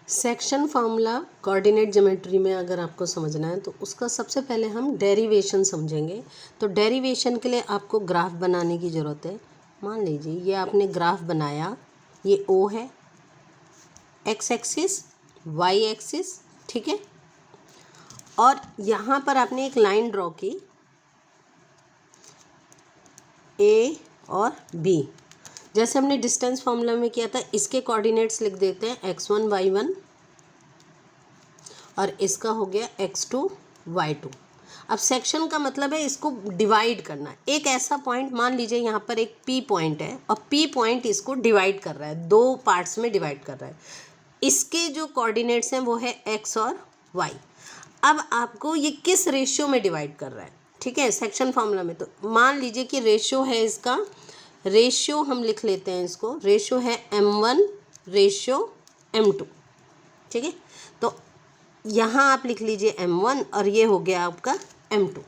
Section formula coordinate geometry में अगर आपको समझना है तो उसका सबसे पहले हम डेरिवेशन समझेंगे। तो डेरिवेशन के लिए आपको ग्राफ बनाने की ज़रूरत है। मान लीजिए ये आपने ग्राफ बनाया, ये ओ है, एक्स एक्सिस, वाई एक्सिस, ठीक है। और यहाँ पर आपने एक लाइन ड्रॉ की ए और बी, जैसे हमने डिस्टेंस फार्मूला में किया था। इसके कोऑर्डिनेट्स लिख देते हैं x1 y1 और इसका हो गया x2 y2। अब सेक्शन का मतलब है इसको डिवाइड करना। एक ऐसा पॉइंट मान लीजिए यहाँ पर एक P पॉइंट है और P पॉइंट इसको डिवाइड कर रहा है, दो पार्ट्स में डिवाइड कर रहा है। इसके जो कोऑर्डिनेट्स हैं वो है x और y। अब आपको ये किस रेशियो में डिवाइड कर रहा है, ठीक है, सेक्शन फार्मूला में। तो मान लीजिए कि रेशियो है इसका, रेशियो हम लिख लेते हैं इसको, रेशियो है m1 रेशियो m2, ठीक है। तो यहाँ आप लिख लीजिए m1 और ये हो गया आपका m2।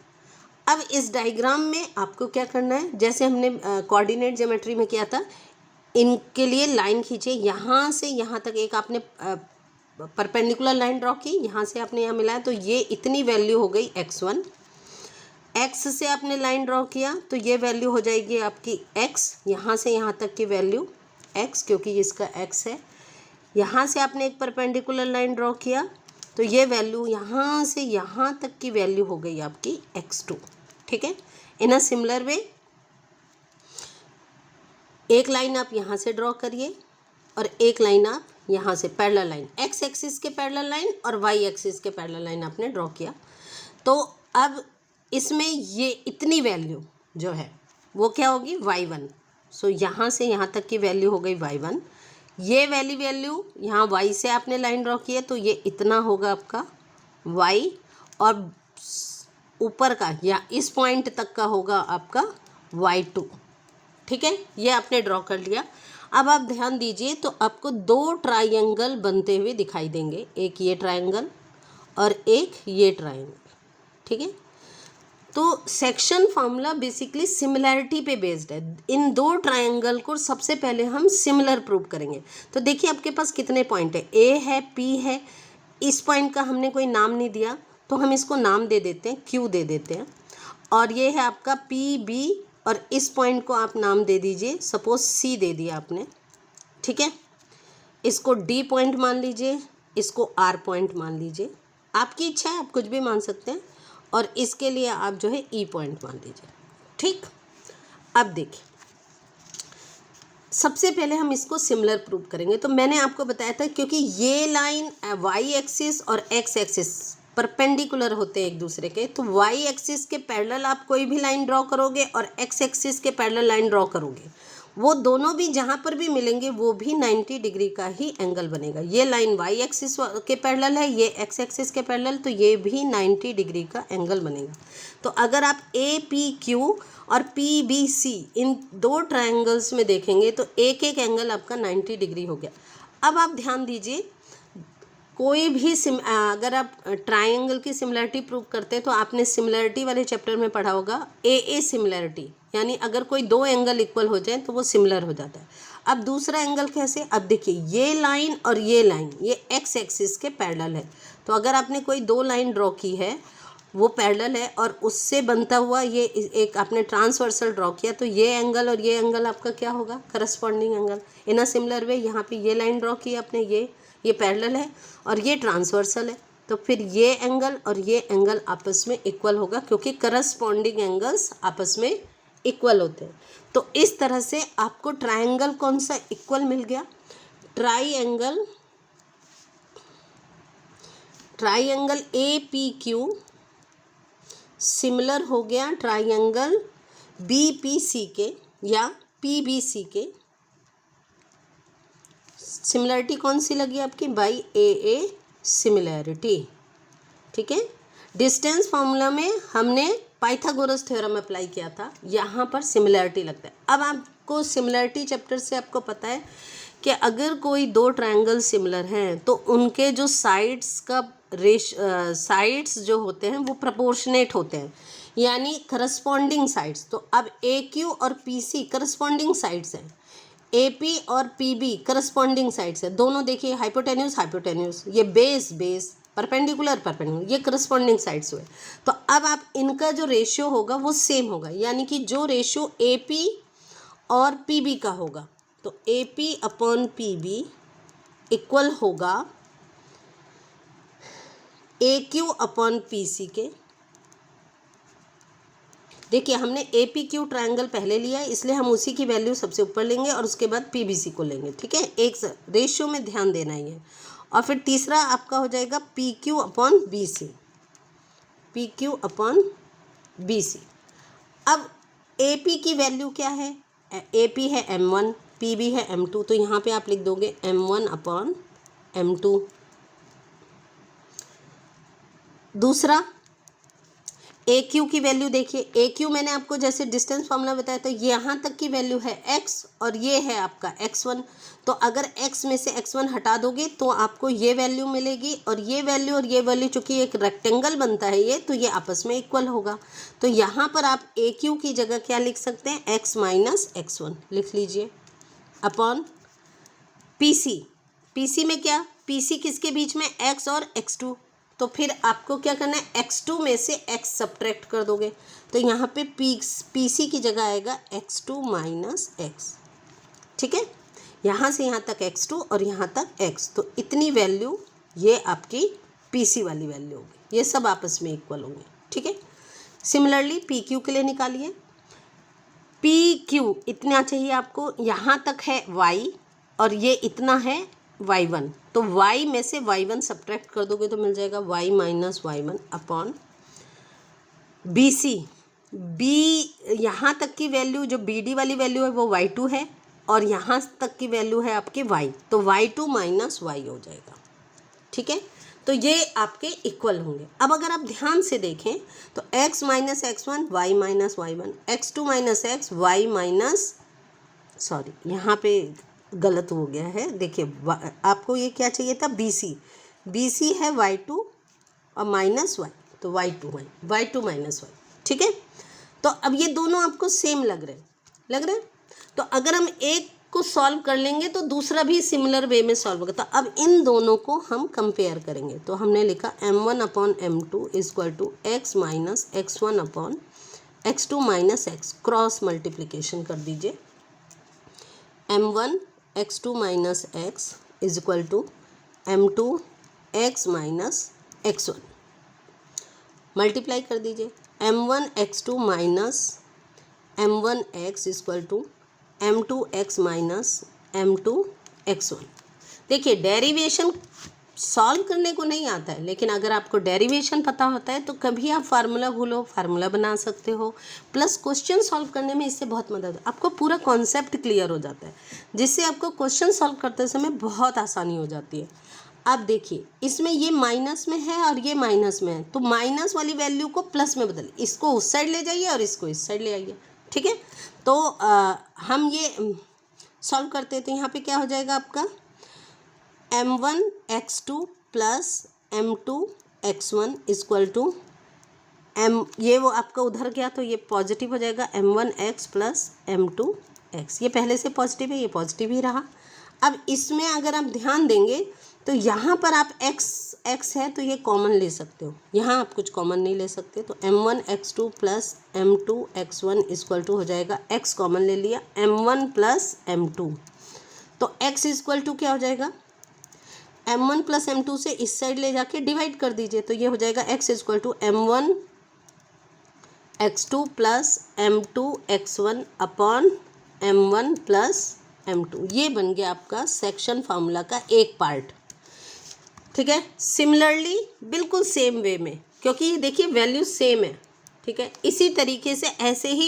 अब इस डायग्राम में आपको क्या करना है, जैसे हमने कोऑर्डिनेट ज्योमेट्री में किया था, इनके लिए लाइन खींचे। यहाँ से यहाँ तक एक आपने परपेंडिकुलर लाइन ड्रॉ की, यहाँ से आपने यहाँ मिलाया तो ये इतनी वैल्यू हो गई x1। x से आपने लाइन ड्रॉ किया तो ये वैल्यू हो जाएगी आपकी x, यहाँ से यहाँ तक की वैल्यू x, क्योंकि इसका x है। यहाँ से आपने एक परपेंडिकुलर लाइन ड्रॉ किया तो ये वैल्यू यहाँ से यहाँ तक की वैल्यू हो गई आपकी x2, ठीक है। इन अ सिमिलर वे एक लाइन आप यहाँ से ड्रॉ करिए और एक लाइन आप यहाँ से पैरेलल लाइन, x एक्सिस के पैरेलल लाइन और y एक्सिस के पैरेलल लाइन आपने ड्रॉ किया। तो अब इसमें ये इतनी वैल्यू जो है वो क्या होगी y1। सो यहाँ से यहाँ तक की वैल्यू हो गई y1। ये वैल्यू यहाँ y से आपने लाइन ड्रॉ की है तो ये इतना होगा आपका y, और ऊपर का या इस पॉइंट तक का होगा आपका y2, ठीक है। ये आपने ड्रॉ कर लिया। अब आप ध्यान दीजिए तो आपको दो ट्रायंगल बनते हुए दिखाई देंगे, एक ये ट्रायंगल और एक ये ट्रायंगल, ठीक है। तो सेक्शन फार्मूला बेसिकली सिमिलैरिटी पे बेस्ड है। इन दो ट्रायंगल को सबसे पहले हम सिमिलर प्रूव करेंगे। तो देखिए आपके पास कितने पॉइंट है, ए है, पी है। इस पॉइंट का हमने कोई नाम नहीं दिया तो हम इसको नाम दे देते हैं, क्यू दे देते हैं। और ये है आपका पी बी, और इस पॉइंट को आप नाम दे दीजिए, सपोज सी दे दिया आपने, ठीक है। इसको डी पॉइंट मान लीजिए, इसको आर पॉइंट मान लीजिए, आपकी इच्छा है, आप कुछ भी मान सकते हैं। और इसके लिए आप जो है ई पॉइंट मान लीजिए, ठीक। अब देखिए सबसे पहले हम इसको सिमिलर प्रूव करेंगे। तो मैंने आपको बताया था क्योंकि ये लाइन वाई एक्सिस और एक्स एक्सिस परपेंडिकुलर होते हैं एक दूसरे के, तो वाई एक्सिस के पैरेलल आप कोई भी लाइन ड्रॉ करोगे और एक्स एक्सिस के पैरेलल लाइन ड्रॉ करोगे, वो दोनों भी जहाँ पर भी मिलेंगे वो भी 90 डिग्री का ही एंगल बनेगा। ये लाइन वाई एक्सिस के पैरेलल है, ये एक्स एक्सिस के पैरेलल, तो ये भी 90 डिग्री का एंगल बनेगा। तो अगर आप ए पी क्यू और पी बी सी इन दो ट्रायंगल्स में देखेंगे तो एक एक एंगल आपका 90 डिग्री हो गया। अब आप ध्यान दीजिए, कोई भी अगर आप ट्रायंगल की सिमिलरिटी प्रूव करते हैं तो आपने सिमिलरिटी वाले चैप्टर में पढ़ा होगा ए सिमिलरिटी, यानी अगर कोई दो एंगल इक्वल हो जाए तो वो सिमिलर हो जाता है। अब दूसरा एंगल कैसे, अब देखिए ये लाइन और ये लाइन ये एक्स एक्सिस के पैरेलल है। तो अगर आपने कोई दो लाइन ड्रॉ की है वो पैरेलल है और उससे बनता हुआ ये एक आपने ट्रांसवर्सल ड्रॉ किया, तो ये एंगल और ये एंगल आपका क्या होगा, corresponding angle. In a similar way यहाँ पे ये लाइन ड्रॉ की आपने, ये पैरेलल है और ये ट्रांसवर्सल है, तो फिर ये एंगल और ये एंगल आपस में इक्वल होगा क्योंकि करस्पॉन्डिंग एंगल्स आपस में इक्वल होते हैं। तो इस तरह से आपको ट्रायंगल कौन सा इक्वल मिल गया, triangle A P Q similar हो गया ट्रायंगल बी पी सी के या पी बी सी के। सिमिलरिटी कौन सी लगी आपकी, बाई ए सिमिलैरिटी, ठीक है। डिस्टेंस फार्मूला में हमने पाइथागोरस थ्योरम अप्लाई किया था, यहाँ पर सिमिलैरिटी लगता है। अब आपको सिमिलैरिटी चैप्टर से आपको पता है कि अगर कोई दो ट्रायंगल सिमिलर हैं तो उनके जो साइड्स जो होते हैं वो प्रोपोर्शनेट होते हैं, यानी करस्पॉन्डिंग साइड्स। तो अब ए क्यू और पी सी करस्पॉन्डिंग साइड्स हैं, AP और PB करस्पॉन्डिंग साइड्स है, दोनों देखिए हाइपोटेन्यूज हाइपोटेन्यूज, ये बेस बेस, परपेंडिकुलर परपेंडिकुलर, ये करस्पॉन्डिंग साइड्स हुए। तो अब आप इनका जो रेशियो होगा वो सेम होगा, यानी कि जो रेशियो AP और PB का होगा तो AP अपॉन PB इक्वल होगा AQ अपॉन PC के। देखिए हमने APQ ट्रायंगल पहले लिया है, इसलिए हम उसी की वैल्यू सबसे ऊपर लेंगे और उसके बाद PBC को लेंगे, ठीक है। एक रेशियो में ध्यान देना ही है। और फिर तीसरा आपका हो जाएगा PQ upon BC, PQ upon BC। अब AP की वैल्यू क्या है, AP है M1, PB है M2, तो यहाँ पे आप लिख दोगे M1 अपॉन M2। दूसरा AQ की वैल्यू देखिए, AQ मैंने आपको जैसे डिस्टेंस फार्मूला बताया था, यहाँ तक की वैल्यू है x और ये है आपका x1। तो अगर x में से x1 हटा दोगे तो आपको ये वैल्यू मिलेगी, और ये वैल्यू चूँकि एक रेक्टेंगल बनता है ये, तो ये आपस में इक्वल होगा। तो यहाँ पर आप AQ की जगह क्या लिख सकते हैं, x माइनस x1 लिख लीजिए अपॉन PC। PC में क्या, PC किसके बीच में, x और x2, तो फिर आपको क्या करना है, x2 में से x सब्ट्रैक्ट कर दोगे, तो यहाँ पे PC की जगह आएगा x2 माइनस x, ठीक है। यहाँ से यहाँ तक x2 और यहाँ तक x, तो इतनी वैल्यू ये आपकी PC वाली वैल्यू होगी, ये सब आपस में इक्वल होंगे, ठीक है। सिमिलरली PQ के लिए निकालिए, PQ इतना चाहिए आपको, यहाँ तक है y और ये इतना है y1, तो y में से y1 सब्ट्रैक्ट कर दोगे तो मिल जाएगा y minus y1 upon BC। B यहाँ तक की वैल्यू जो BD वाली वैल्यू है वो y2 है, और यहाँ तक की वैल्यू है आपकी y, तो y2 माइनस y हो जाएगा, ठीक है। तो ये आपके इक्वल होंगे। अब अगर आप ध्यान से देखें तो x minus x1 y minus y1, x2 minus x y minus, sorry यहाँ पे गलत हो गया है, देखिए आपको ये क्या चाहिए था, BC है y2 और माइनस y, तो y2 माइनस y, ठीक है। तो अब ये दोनों आपको सेम लग रहे हैं, तो अगर हम एक को सॉल्व कर लेंगे तो दूसरा भी सिमिलर वे में सॉल्व होगा। तो अब इन दोनों को हम कंपेयर करेंगे, तो हमने लिखा m1 upon m2 equal to x minus x1 upon x2 minus x, cross multiplication कर दीजिए, m1 x2 minus x is equal to m2 x minus x1, multiply कर दीजिए, m1 x2 minus m1 x equal to m2 x minus m2 x1। देखिए derivation solve करने को नहीं आता है, लेकिन अगर आपको डेरिवेशन पता होता है तो कभी आप फार्मूला भूलो फार्मूला बना सकते हो, प्लस क्वेश्चन सॉल्व करने में इससे बहुत मदद, आपको पूरा कॉन्सेप्ट क्लियर हो जाता है, जिससे आपको क्वेश्चन सॉल्व करते समय बहुत आसानी हो जाती है। अब देखिए इसमें ये माइनस में है और ये माइनस में है, तो माइनस वाली वैल्यू को प्लस में बदलिए, इसको उस साइड ले जाइए और इसको इस साइड ले आइए, ठीक है। तो हम ये सॉल्व करते हैं, तो यहाँ पे क्या हो जाएगा आपका m1 x2 plus m2 x1 equal to m, ये वो आपका उधर गया तो ये पॉजिटिव हो जाएगा, m1 x plus m2 x, ये पहले से पॉजिटिव है, ये पॉजिटिव ही रहा। अब इसमें अगर आप ध्यान देंगे तो यहाँ पर आप x है तो ये कॉमन ले सकते हो, यहाँ आप कुछ कॉमन नहीं ले सकते, तो m1 x2 plus m2 x1 equal to हो जाएगा, x कॉमन ले लिया m1 प्लस m2, तो x इक्वल टू क्या हो जाएगा, m1 प्लस m2 से इस साइड ले जाके डिवाइड कर दीजिए, तो ये हो जाएगा x equal to m1 x2 plus m2 x1 upon m1 plus m2, ये बन गया आपका सेक्शन फार्मूला का एक पार्ट, ठीक है। सिमिलरली बिल्कुल सेम वे में, क्योंकि देखिए वैल्यू सेम है, ठीक है, इसी तरीके से ऐसे ही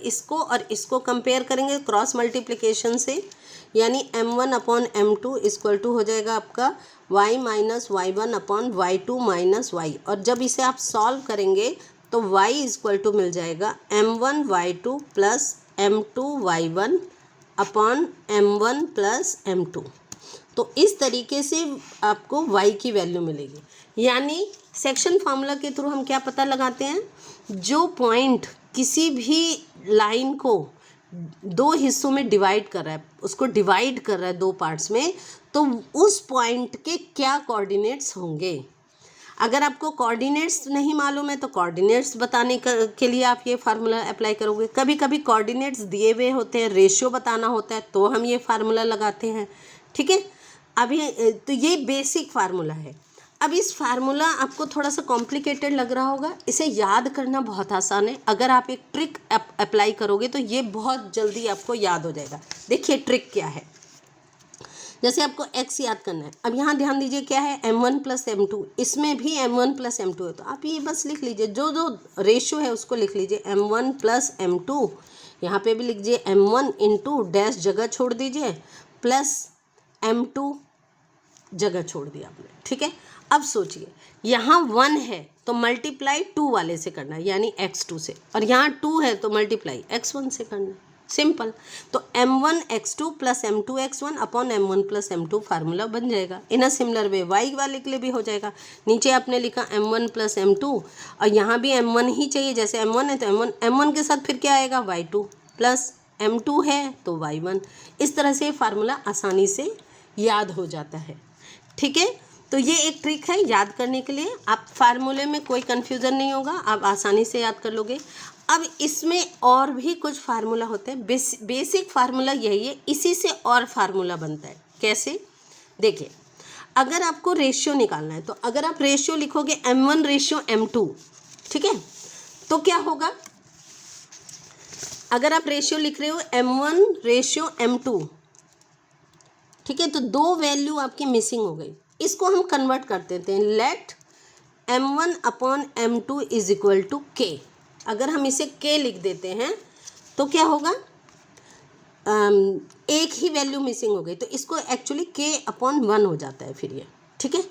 इसको और इसको कंपेयर करेंगे क्रॉस मल्टीप्लिकेशन से, यानी m1 upon m2 equal to हो जाएगा आपका y minus y1 upon y2 minus y, और जब इसे आप सॉल्व करेंगे तो y इक्वल टू मिल जाएगा m1 y2 plus m2 y1 upon m1 plus m2। तो इस तरीके से आपको y की वैल्यू मिलेगी, यानी सेक्शन फार्मूला के थ्रू हम क्या पता लगाते हैं, जो पॉइंट किसी भी लाइन को दो हिस्सों में डिवाइड कर रहा है, उसको डिवाइड कर रहा है दो पार्ट्स में, तो उस पॉइंट के क्या कोऑर्डिनेट्स होंगे। अगर आपको कोऑर्डिनेट्स नहीं मालूम है तो कोऑर्डिनेट्स बताने के लिए आप ये फार्मूला अप्लाई करोगे। कभी कभी कोऑर्डिनेट्स दिए हुए होते हैं, रेशियो बताना होता है, तो हम ये फार्मूला लगाते हैं। ठीक है, अभी तो ये बेसिक फार्मूला है। अब इस फार्मूला आपको थोड़ा सा कॉम्प्लिकेटेड लग रहा होगा, इसे याद करना बहुत आसान है। अगर आप एक ट्रिक अप्लाई करोगे तो ये बहुत जल्दी आपको याद हो जाएगा। देखिए ट्रिक क्या है। जैसे आपको x याद करना है, अब यहाँ ध्यान दीजिए क्या है, m1 प्लस m2, इसमें भी m1 प्लस m2 है, तो आप ये बस लिख लीजिए, जो जो रेशियो है उसको लिख लीजिए, m1 प्लस m2, यहाँ पे भी लिख लीजिए m1 इंटू डैश जगह छोड़ दीजिए प्लस m2 जगह छोड़ दिया आपने। ठीक है, अब सोचिए यहाँ 1 है तो मल्टीप्लाई 2 वाले से करना है, यानी x2 से, और यहाँ 2 है तो मल्टीप्लाई x1 से करना है। सिंपल। तो m1 x2 plus m2 x1 upon m1 plus m2 formula बन जाएगा। इन अ सिमिलर वे y वाले के लिए भी हो जाएगा। नीचे आपने लिखा m1 प्लस m2, और यहाँ भी m1 ही चाहिए, जैसे m1 है तो m1 के साथ फिर क्या आएगा, y2 प्लस m2 है तो y1। इस तरह से फार्मूला आसानी से याद हो जाता है। ठीक है, तो ये एक ट्रिक है याद करने के लिए। आप फार्मूले में कोई कन्फ्यूज़न नहीं होगा, आप आसानी से याद कर लोगे। अब इसमें और भी कुछ फार्मूला होते हैं, बेसिक फार्मूला यही है, इसी से और फार्मूला बनता है। कैसे, देखिए अगर आपको रेशियो निकालना है तो अगर आप रेशियो लिखोगे m1 रेशियो m2, ठीक है, तो क्या होगा, अगर आप रेशियो लिख रहे हो m1 रेशियो m2, ठीक है, तो दो वैल्यू आपकी मिसिंग हो गई। इसको हम कन्वर्ट कर देते हैं, let m1 upon m2 is equal to k। अगर हम इसे k लिख देते हैं तो क्या होगा, एक ही वैल्यू मिसिंग हो गई, तो इसको एक्चुअली k अपॉन 1 हो जाता है फिर ये। ठीक है,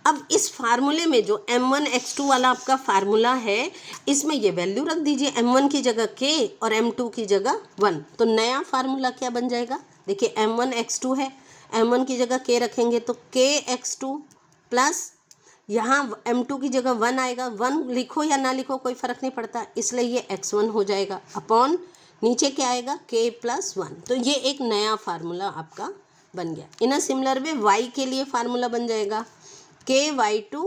अब इस फार्मूले में जो m1 x2 वाला आपका फार्मूला है, इसमें ये वैल्यू रख दीजिए, m1 की जगह k और m2 की जगह 1, तो नया फार्मूला क्या बन जाएगा, देखिए m1 x2 है, m1 की जगह k रखेंगे तो k x2 प्लस यहाँ m2 की जगह 1 आएगा, 1 लिखो या ना लिखो कोई फ़र्क नहीं पड़ता, इसलिए ये x1 हो जाएगा, अपॉन नीचे क्या आएगा k प्लस 1। तो ये एक नया फार्मूला आपका बन गया। इन अ सिमिलर वे y के लिए फार्मूला बन जाएगा k y2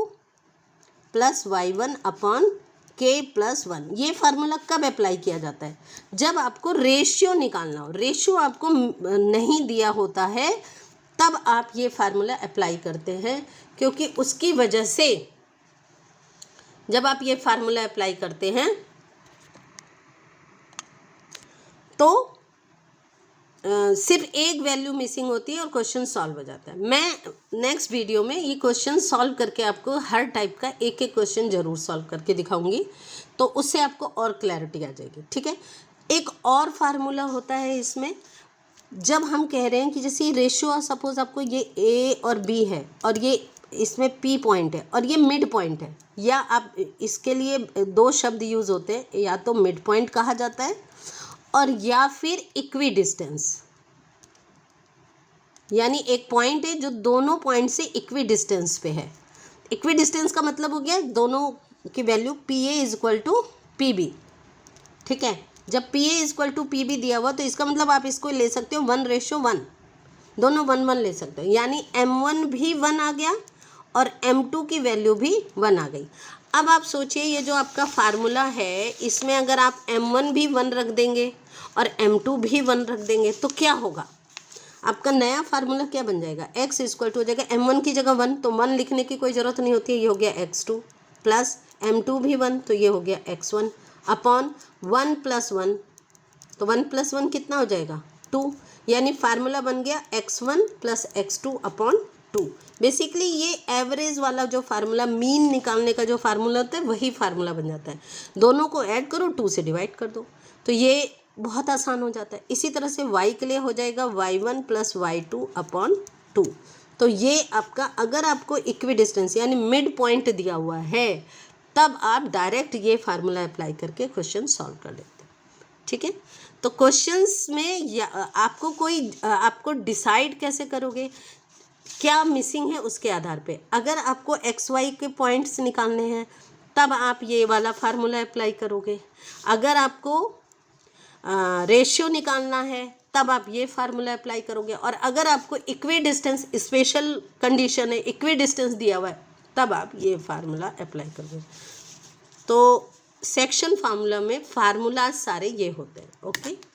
plus y1 upon k plus 1। ये फार्मूला कब अप्लाई किया जाता है, जब आपको रेशियो निकालना हो, रेशियो आपको नहीं दिया होता है, तब आप ये फार्मूला अप्लाई करते हैं, क्योंकि उसकी वजह से जब आप ये फार्मूला अप्लाई करते हैं तो सिर्फ एक वैल्यू मिसिंग होती है और क्वेश्चन सॉल्व हो जाता है। मैं नेक्स्ट वीडियो में ये क्वेश्चन सॉल्व करके आपको हर टाइप का एक एक क्वेश्चन ज़रूर सॉल्व करके दिखाऊंगी, तो उससे आपको और क्लैरिटी आ जाएगी। ठीक है, एक और फार्मूला होता है इसमें, जब हम कह रहे हैं कि जैसे रेशियो, सपोज आपको ये a और b है और ये इसमें p पॉइंट है और ये मिड पॉइंट है, या आप इसके लिए दो शब्द यूज़ होते हैं, या तो मिड पॉइंट कहा जाता है और या फिर इक्वी डिस्टेंस, यानी एक पॉइंट है जो दोनों पॉइंट से इक्वी डिस्टेंस पे है। इक्वी डिस्टेंस का मतलब हो गया दोनों की value PA is equal to PB। ठीक है, जब PA is equal to PB दिया हुआ तो इसका मतलब आप इसको ले सकते हो 1:1, दोनों 1:1 ले सकते हो, यानी m1 भी 1 आ गया और m2 की वैल्यू भी 1 आ गई। अब आप सोचिए ये जो आपका फार्मूला है, इसमें अगर आप m1 भी 1 रख देंगे और m2 भी 1 रख देंगे तो क्या होगा, आपका नया फार्मूला क्या बन जाएगा, x इक्वल टू हो जाएगा m1 की जगह 1, तो 1 लिखने की कोई ज़रूरत नहीं होती है, ये हो गया x2 प्लस m2 भी 1, तो ये हो गया x1 अपॉन 1 प्लस 1, तो 1 प्लस 1 कितना हो जाएगा 2, यानी फार्मूला बन गया x1 plus x2 upon 2। Basically ये एवरेज वाला जो फार्मूला, मीन निकालने का जो फार्मूला होता है, वही फार्मूला बन जाता है। दोनों को ऐड करो, 2 से डिवाइड कर दो, तो ये बहुत आसान हो जाता है। इसी तरह से y के लिए हो जाएगा y1 प्लस y2 अपॉन 2। तो ये आपका, अगर आपको इक्वी डिस्टेंस यानी मिड पॉइंट दिया हुआ है, तब आप डायरेक्ट ये फार्मूला अप्लाई करके क्वेश्चन सॉल्व कर लेते हैं। ठीक है, तो क्वेश्चंस में आपको डिसाइड कैसे करोगे, क्या मिसिंग है उसके आधार पे। अगर आपको XY के पॉइंट्स निकालने हैं तब आप ये वाला फार्मूला अप्लाई करोगे। अगर आपको रेशियो निकालना है तब आप ये फार्मूला अप्लाई करोगे। और अगर आपको इक्वी डिस्टेंस, स्पेशल कंडीशन है, इक्वी डिस्टेंस दिया हुआ है, तब आप ये फार्मूला अप्लाई करोगे। तो सेक्शन फार्मूला में फार्मूला सारे ये होते हैं। ओके।